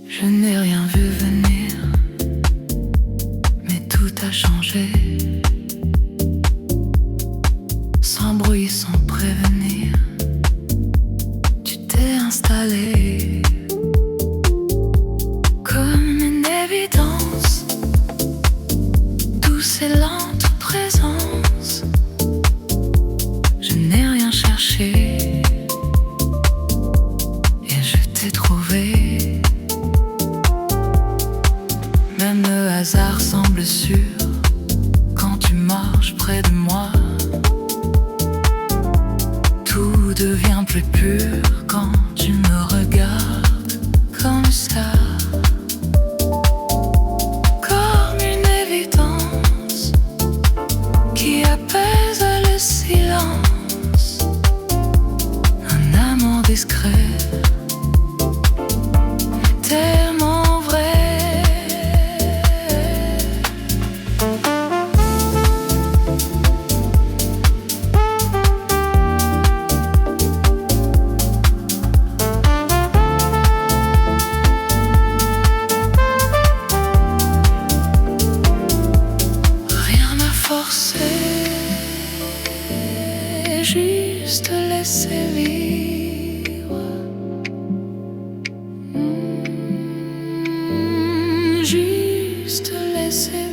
Je n'ai rien vu venir, mais tout a changé. Sans bruit, sans prévenir, tu t'es installé comme une évidence, douce et lente présence. Je n'ai rien cherché et je t'ai trouvé. Même le hasard semble sûr quand tu marches près de moi. Tout devient plus pur quand tu me regardes comme ça. Comme une évidence qui apaise le silence. Un amour discret, tellement vrai. Juste laisser vivre, juste laisser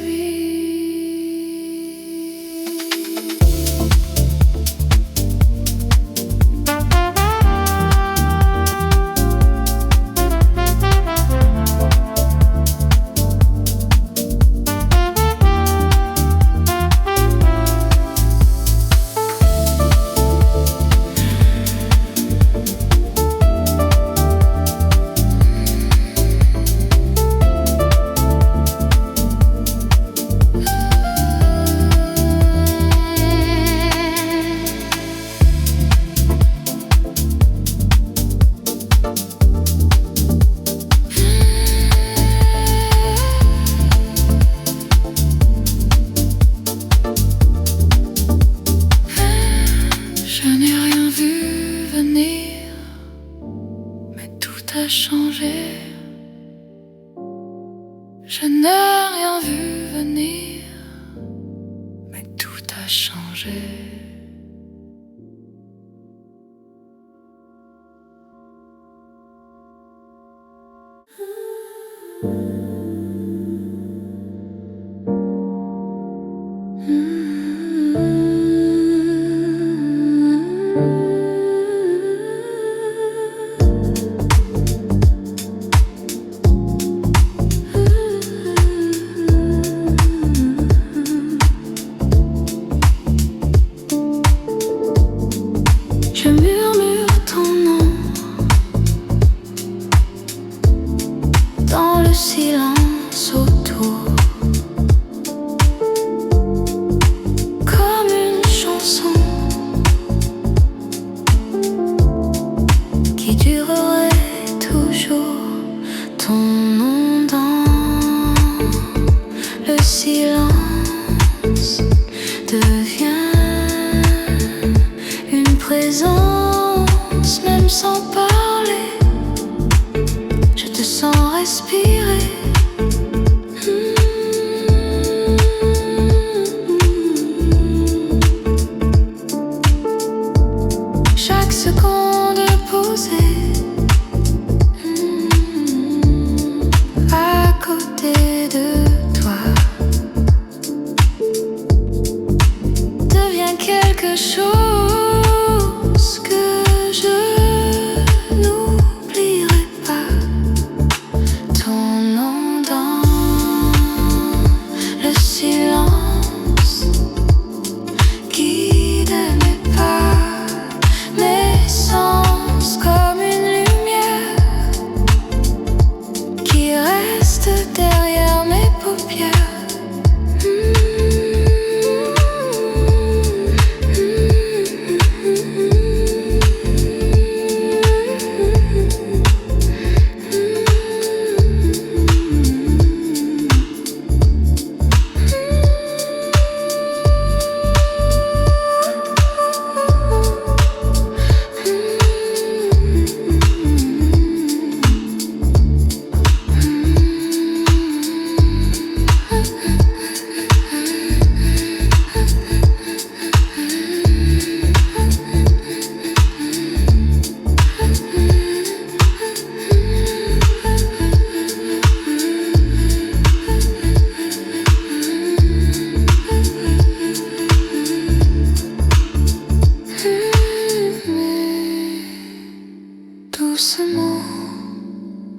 a changé. Je n'ai rien vu venir, mais tout a changé. Je murmure ton nom dans le silence autour, comme une chanson qui durerait toujours. Ton nom dans le silence devient une présence, même sans parler. Je te sens respirer. Chaque seconde posée à côté de toi devient quelque chose que je n'oublierai pas. Ton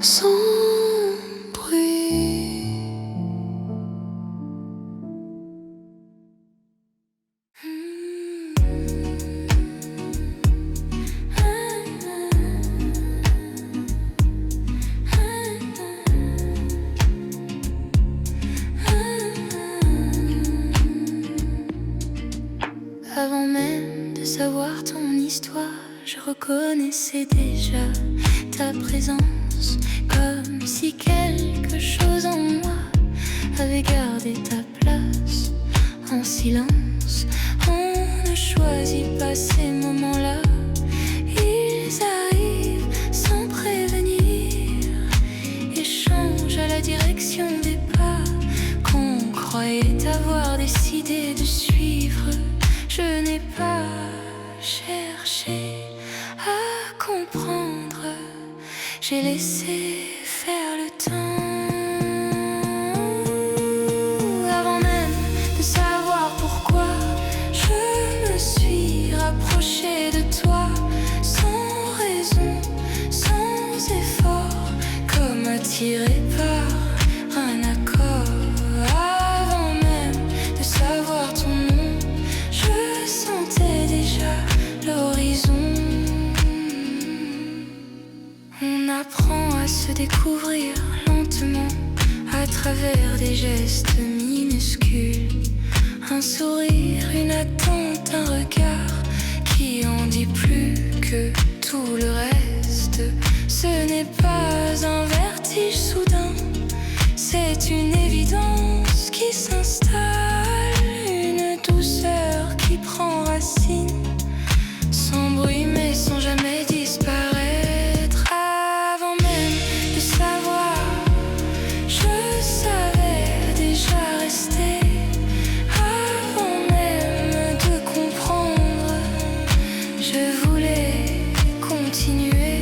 sans bruit. Avant même de savoir ton histoire, je reconnaissais déjà ta présence, comme si quelque chose en moi avait gardé ta place. En silence, on ne choisit pas ces moments-là. Ils arrivent sans prévenir et changent à la direction des pas qu'on croyait avoir décidé de suivre. Je n'ai pas cherché à comprendre, j'ai laissé faire le temps. Avant même de savoir pourquoi, je me suis rapprochée de toi, sans raison, sans effort, comme attirée par un accord. Avant même de savoir ton nom, je sentais déjà l'horizon. On apprend à se découvrir lentement à travers des gestes minuscules. Un sourire, une attente, un regard qui en dit plus que tout le reste. Ce n'est pas un vertige soudain, c'est une évidence qui s'installe, une douceur qui prend racine, sans bruit mais sans jamais disparaître. Avant même de savoir, je savais déjà rester. Avant même de comprendre, je voulais continuer.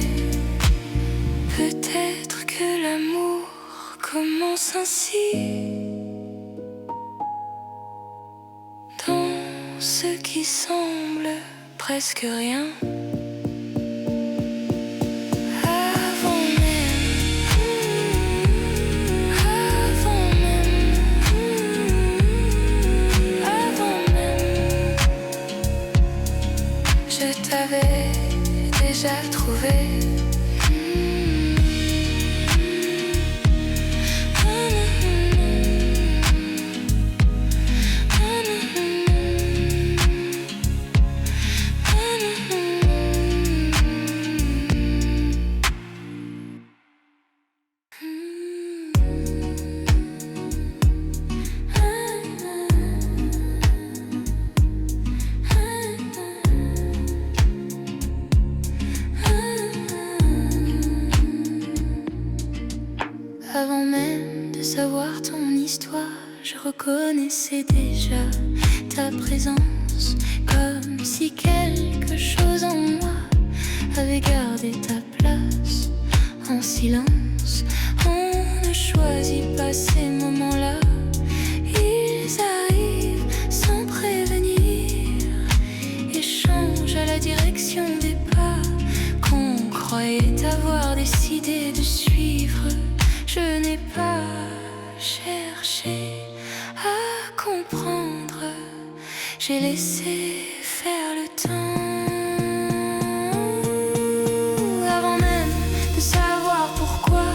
Peut-être que l'amour commence ainsi, dans ce qui semble presque rien. Je t'avais déjà trouvé. Avant même de savoir ton histoire, je reconnaissais déjà ta présence, comme si quelque chose en moi avait gardé ta place. En silence, on ne choisit pas ces moments-là. Ils arrivent sans prévenir et changent à la direction des pas qu'on croyait avoir décidé de suivre. Je n'ai pas cherché à comprendre, j'ai laissé faire le temps. Avant même de savoir pourquoi,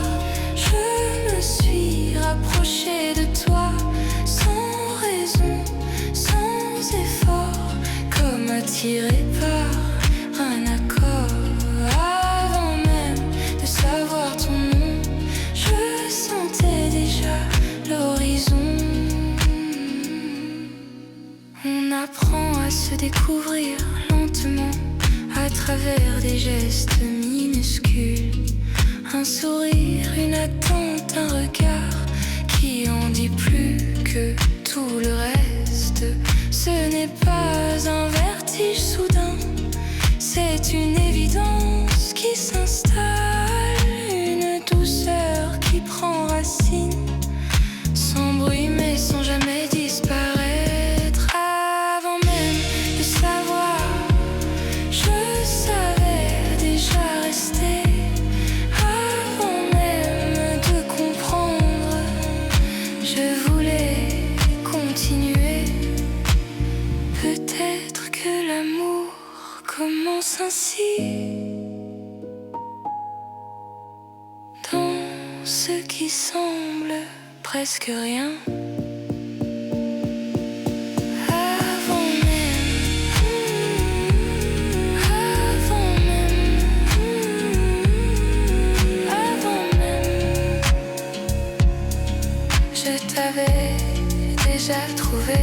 je me suis rapprochée de toi, sans raison, sans effort, comme attirée par un accord. Avant même de savoir ton nom, je sentais déjà l'horizon. On apprend à se découvrir lentement à travers des gestes minuscules. Un sourire, une attente, un regard qui en dit plus que tout le reste. Ce n'est pas un vertige soudain, c'est une évidence qui s'installe, une douceur qui prend racine, sans bruit mais sans jamais disparaître. Avant même de savoir, je savais déjà rester. Avant même ce qui semble presque rien. Je t'avais déjà trouvé.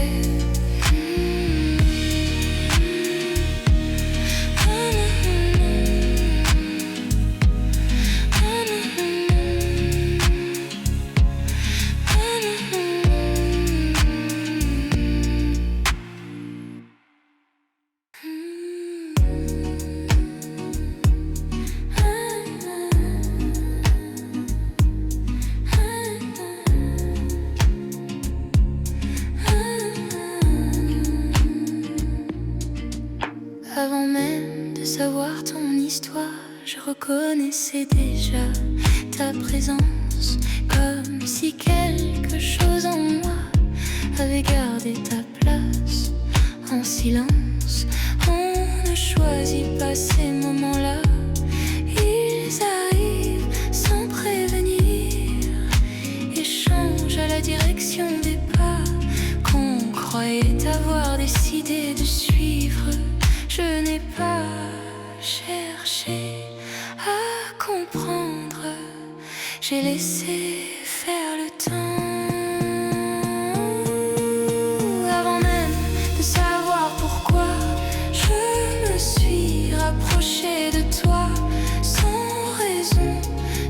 Avant même de savoir ton histoire, je reconnaissais déjà ta présence, comme si quelque chose en moi avait gardé ta place. En silence, on ne choisit pas ces moments-là. Ils arrivent sans prévenir et changent à la direction des pas qu'on croyait avoir décidé de suivre. Je n'ai pas cherché à comprendre, j'ai laissé faire le temps. Avant même de savoir pourquoi, je me suis rapprochée de toi, sans raison,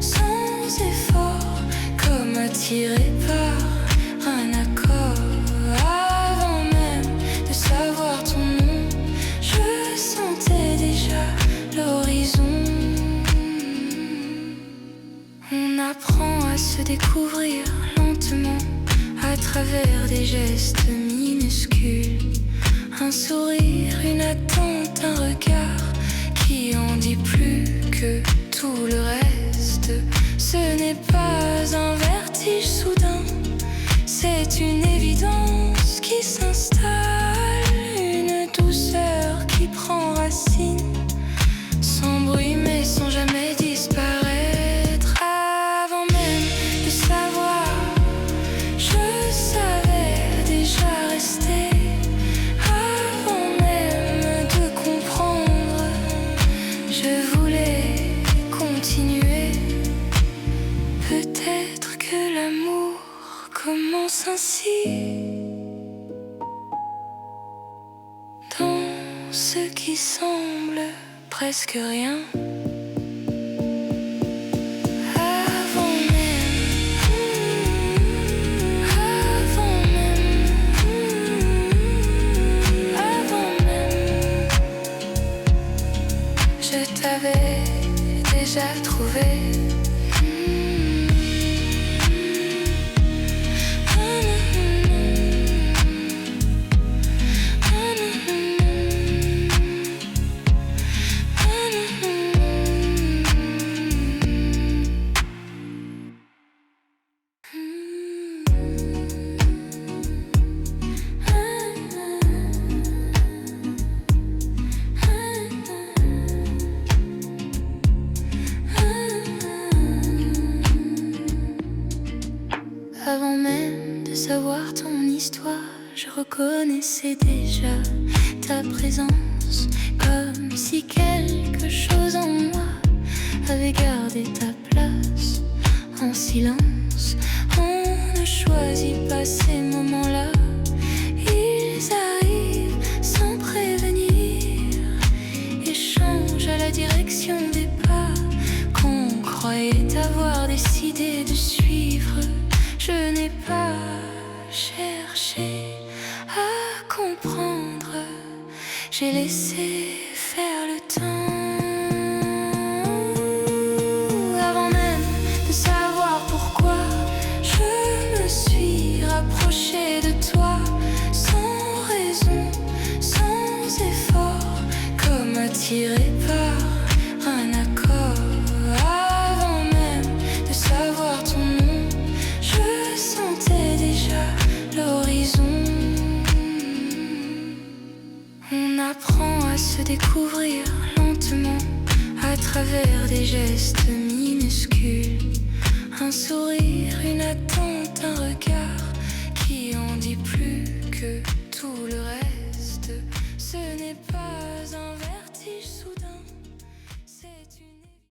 sans effort, comme attirée par un accord. Avant même de savoir ton nom, je sentais déjà l'horizon. On apprend à se découvrir lentement à travers des gestes minuscules. Un sourire, une attente, un regard qui en dit plus que tout le reste. Ce n'est pas un vertige soudain, c'est une évidence qui s'installe, une douceur qui prend racine, sans bruit mais sans jamais disparaître. Avant même de savoir, je savais déjà rester. Avant même de comprendre, je voulais continuer. Peut-être que l'amour commence ainsi, dans ce qui semble presque rien. Je t'avais déjà trouvé. Avant même de savoir ton histoire, je reconnaissais déjà ta présence, comme si quelque chose en moi avait gardé ta place. En silence, on ne choisit pas ces moments-là. Ils arrivent sans prévenir et changent à la direction des pas qu'on croyait avoir décidé de suivre. Je n'ai pas cherché à comprendre, j'ai laissé faire le temps. Avant même de savoir pourquoi, je me suis rapprochée de toi, sans raison, sans effort, comme attirée par un accord. Avant même de savoir ton nom, je sentais déjà l'horizon. On apprend à se découvrir lentement à travers des gestes minuscules. Un sourire, une attente, un regard qui en dit plus que tout le reste.